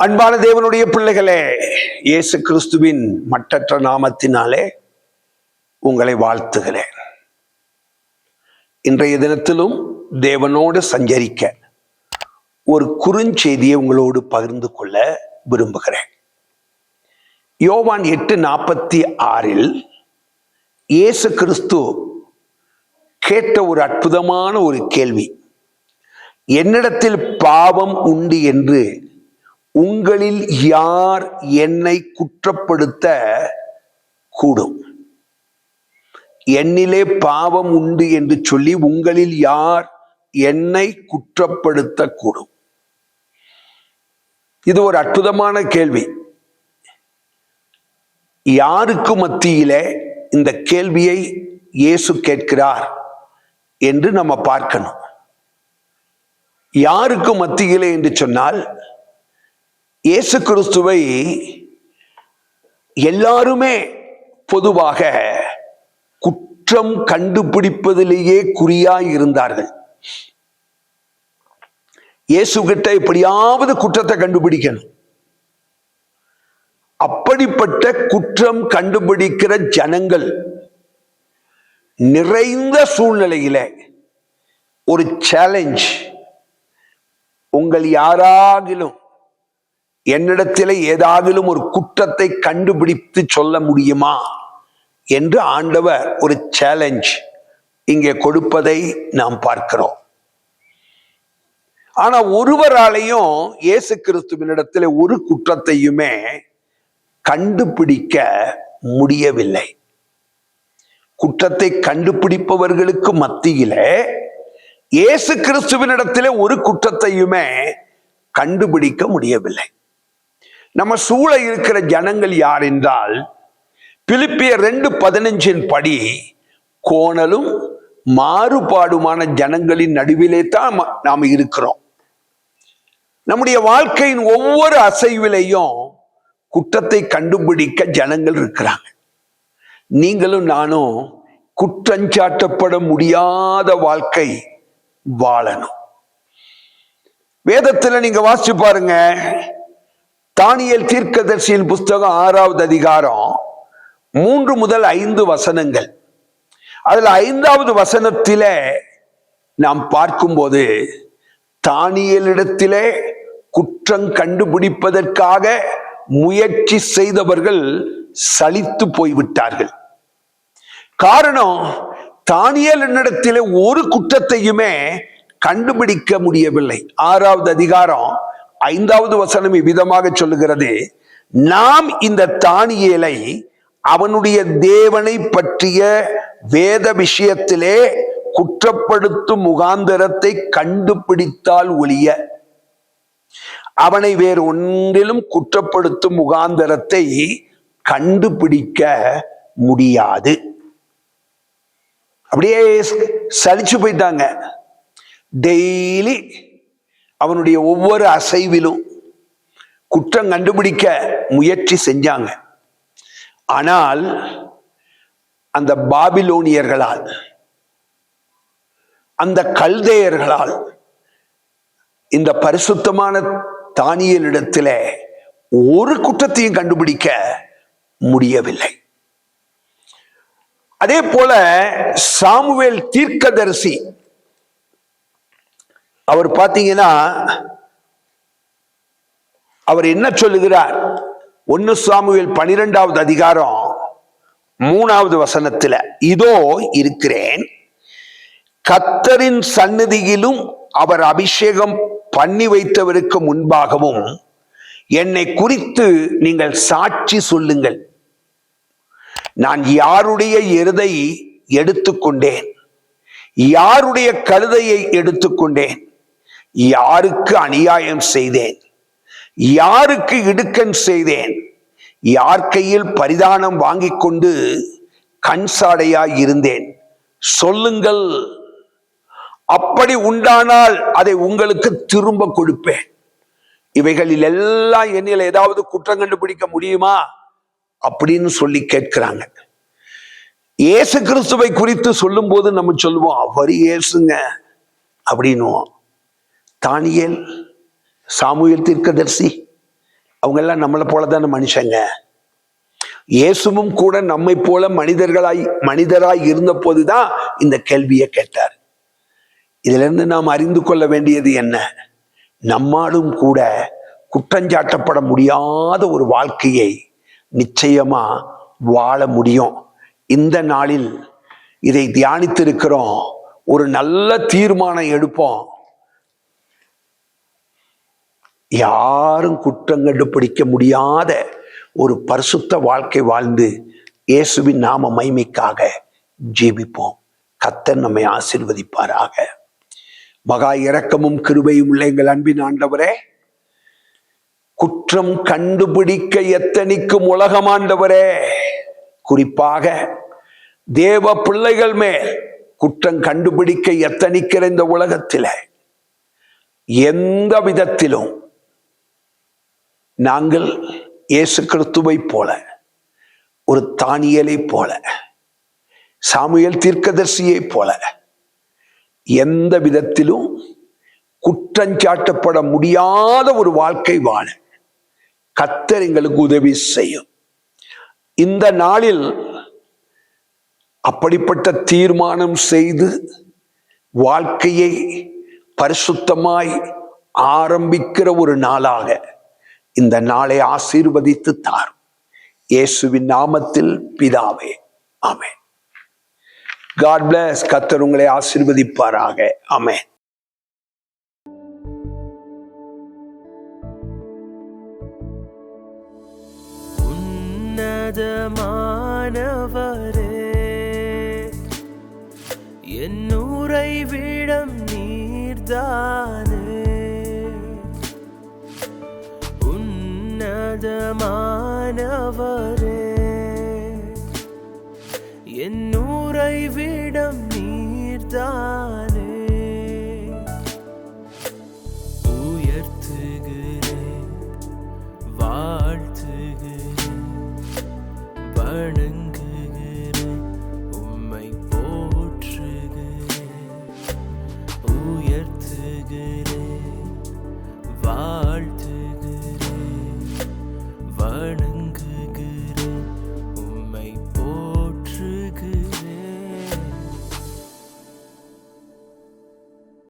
அன்பான தேவனுடைய பிள்ளைகளே, இயேசு கிறிஸ்துவின் மட்டற்ற நாமத்தினாலே உங்களை வாழ்த்துகிறேன். இன்றைய தினத்திலும் தேவனோடு சஞ்சரிக்க ஒரு குறுஞ்செய்தியை உங்களோடு பகிர்ந்து கொள்ள விரும்புகிறேன். யோவான் 8:46 இயேசு கிறிஸ்து கேட்ட ஒரு அற்புதமான ஒரு கேள்வி. என்னிடத்தில் பாவம் உண்டு என்று உங்களில் யார் என்னை குற்றப்படுத்த கூடும்? என்னிலே பாவம் உண்டு என்று சொல்லி உங்களில் யார் என்னை குற்றப்படுத்த கூடும்? இது ஒரு அற்புதமான கேள்வி. யாருக்கு மத்தியிலே இந்த கேள்வியை இயேசு கேட்கிறார் என்று நம்ம பார்க்கணும். யாருக்கு மத்தியிலே என்று சொன்னால், இயேசு கிறிஸ்துவை எல்லாருமே பொதுவாக குற்றம் கண்டுபிடிப்பதிலேயே குறியாய் இருந்தார்கள். இயேசு கிட்ட எப்படியாவது குற்றத்தை கண்டுபிடிக்கணும். அப்படிப்பட்ட குற்றம் கண்டுபிடிக்கிற ஜனங்கள் நிறைந்த சூழ்நிலையில ஒரு சேலஞ்ச், உங்கள் யாராகிலும் என்னிடத்தில் ஏதாகிலும் ஒரு குற்றத்தை கண்டுபிடித்து சொல்ல முடியுமா என்று ஆண்டவர் ஒரு சேலஞ்ச் இங்கே கொடுப்பதை நாம் பார்க்கிறோம். ஆனா ஒருவராலையும் இயேசு கிறிஸ்துவினிடத்தில் ஒரு குற்றத்தையுமே கண்டுபிடிக்க முடியவில்லை. குற்றத்தை கண்டுபிடிப்பவர்களுக்கு மத்தியிலே இயேசு கிறிஸ்துவினிடத்திலே ஒரு குற்றத்தையுமே கண்டுபிடிக்க முடியவில்லை. நம்ம சூழ இருக்கிற ஜனங்கள் யார் என்றால், பிலிப்பியர் 2:15 படி கோணலும் மாறுபாடுமான ஜனங்களின் நடுவிலே தான் நாம் இருக்கிறோம். நம்முடைய வாழ்க்கையின் ஒவ்வொரு அசைவிலையும் குற்றத்தை கண்டுபிடிக்க ஜனங்கள் இருக்கிறாங்க. நீங்களும் நானும் குற்றஞ்சாட்டப்பட முடியாத வாழ்க்கை வாழணும். வேதத்துல நீங்க வாசிச்சு பாருங்க. தானியேல் தீர்க்கதரிசியின் புஸ்தகம் 6வது அதிகாரம் 3 முதல் 5 வசனங்கள். அதுல 5வது வசனத்திலே நாம் பார்க்கும்போது, தானியேலிடத்திலே குற்றம் கண்டுபிடிப்பதற்காக முயற்சி செய்தவர்கள் சலித்து போய்விட்டார்கள். காரணம், தானியேலிடத்திலே ஒரு குற்றத்தையுமே கண்டுபிடிக்க முடியவில்லை. 6வது அதிகாரம் 5வது வசனம் இவ்விதமாக சொல்லுகிறது, நாம் இந்த தானியேலை அவனுடைய தேவனை பற்றிய வேத விஷயத்திலே குற்றப்படுத்தும் முகாந்தரத்தை கண்டுபிடித்தால் ஒழிய அவனை வேறு ஒன்றிலும் குற்றப்படுத்தும் முகாந்தரத்தை கண்டுபிடிக்க முடியாது. அப்படியே சலிச்சு போயிட்டாங்க. டெய்லி அவனுடைய ஒவ்வொரு அசைவிலும் குற்றம் கண்டுபிடிக்க முயற்சி செஞ்சாங்க. ஆனால் அந்த பாபிலோனியர்களால், அந்த கல்தேயர்களால் இந்த பரிசுத்தமான தானியேலிடத்துல ஒரு குற்றத்தையும் கண்டுபிடிக்க முடியவில்லை. அதே போல சாமுவேல் தீர்க்கதரிசி, அவர் பார்த்தீங்கன்னா அவர் என்ன சொல்லுகிறார்? 1 சாமுவேல் 12வது அதிகாரம் 3வது வசனத்துல, இதோ இருக்கிறேன், கர்த்தரின் சந்நிதியிலும் அவர் அபிஷேகம் பண்ணி வைத்தவருக்கு முன்பாகவும் என்னை குறித்து நீங்கள் சாட்சி சொல்லுங்கள். நான் யாருடைய எருதை எடுத்துக்கொண்டேன், யாருடைய கழுதையை எடுத்துக்கொண்டேன், யாருக்கு அநியாயம் செய்தேன், யாருக்கு இடுக்கண் செய்தேன், யார் கையில் பரிதானம் வாங்கி கொண்டு கண் சாடையாய் இருந்தேன், சொல்லுங்கள். அப்படி உண்டானால் அதை உங்களுக்கு திரும்ப கொடுப்பேன். இவைகளில் எல்லாம் என்னில் ஏதாவது குற்றம் கண்டுபிடிக்க முடியுமா அப்படின்னு சொல்லி கேட்கிறாங்க. இயேசு கிறிஸ்துவை குறித்து சொல்லும் போது நம்ம சொல்லுவோம், அவர் இயேசுங்க அப்படின்னுவோம். தானியேல், சாமுவேல் தீர்க்கதரிசி, அவங்க எல்லாம் நம்மளை போலதான மனுஷங்க. இயேசுவும் கூட நம்மை போல மனிதராய் இருந்த போதுதான் இந்த கேள்வியை கேட்டார். இதுல இருந்து நாம் அறிந்து கொள்ள வேண்டியது என்ன? நம்மாலும் கூட குற்றஞ்சாட்டப்பட முடியாத ஒரு வாழ்க்கையை நிச்சயமா வாழ முடியும். இந்த நாளில் இதை தியானித்திருக்கிறோம். ஒரு நல்ல தீர்மானம் எடுப்போம். யாரும் குற்றம் கண்டுபிடிக்க முடியாத ஒரு பரிசுத்த வாழ்க்கை வாழ்ந்து இயேசுவின் நாம மகிமைக்காக ஜீவிப்போம். கர்த்தர் நம்மை ஆசீர்வதிப்பாராக. மகா இரக்கமும் கிருபையும் உள்ள எங்கள் அன்பின் ஆண்டவரே, குற்றம் கண்டுபிடிக்க எத்தனிக்கும் உலகம் ஆண்டவரே, குறிப்பாக தேவ பிள்ளைகள் மேல் குற்றம் கண்டுபிடிக்க எத்தனிக்கிற இந்த உலகத்தில் எந்த விதத்திலும் நாங்கள் இயேசு கிறிஸ்துவை போல, ஒரு தானியேலை போல, சாமுவேல் தீர்க்கதரிசியை போல எந்த விதத்திலும் குற்றஞ்சாட்டப்பட முடியாத ஒரு வாழ்க்கை வாழ கர்த்தர் எங்களுக்கு உதவி செய்யும். இந்த நாளில் அப்படிப்பட்ட தீர்மானம் செய்து வாழ்க்கையை பரிசுத்தமாய் ஆரம்பிக்கிற ஒரு நாளாக இந்த நாளை ஆசீர்வதித்து தாரும். இயேசுவின் நாமத்தில் பிதாவே, ஆமென். God bless. கர்த்தர் உங்களை ஆசீர்வதிப்பாராக. ஆமென். உன்னதமானவரே, என் உறைவிடம் நீர்தானே. உன்னதமானவரே, என் உறைவிடம் நீர்தானே. உயர்த்துகிறேன், வாழ்த்துகிறேன், வணங்குகிறேன்.